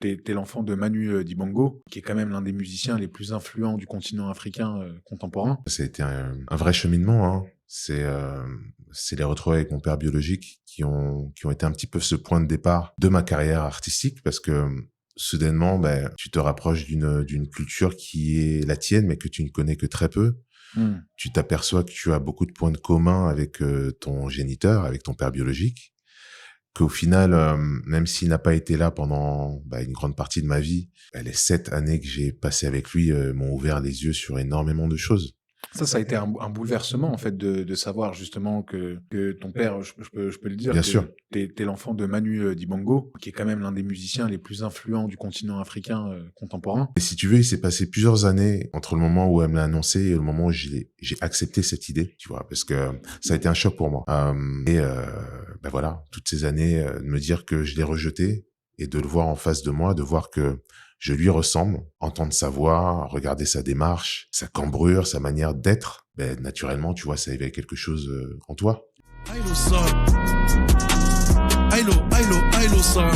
t'es l'enfant de Manu Dibango, qui est quand même l'un des musiciens les plus influents du continent africain contemporain. Ça a été un vrai cheminement, hein. C'est les retrouvailles avec mon père biologique qui ont été un petit peu ce point de départ de ma carrière artistique, parce que soudainement, ben, tu te rapproches d'une culture qui est la tienne, mais que tu ne connais que très peu. Tu t'aperçois que tu as beaucoup de points de commun avec ton géniteur, avec ton père biologique, qu'au final, même s'il n'a pas été là pendant une grande partie de ma vie, les 7 années que j'ai passées avec lui m'ont ouvert les yeux sur énormément de choses. Ça a été un bouleversement, en fait, de savoir justement que ton père, je peux le dire, Bien que sûr. t'es l'enfant de Manu Dibango, qui est quand même l'un des musiciens les plus influents du continent africain contemporain. Et si tu veux, il s'est passé plusieurs années entre le moment où elle me l'a annoncé et le moment où j'ai accepté cette idée, tu vois, parce que ça a été un choc pour moi. Voilà, toutes ces années, de me dire que je l'ai rejeté et de le voir en face de moi, de voir que je lui ressemble, entendre sa voix, regarder sa démarche, sa cambrure, sa manière d'être, naturellement, tu vois, ça éveille quelque chose en toi. Ailo, son. Ailo, son.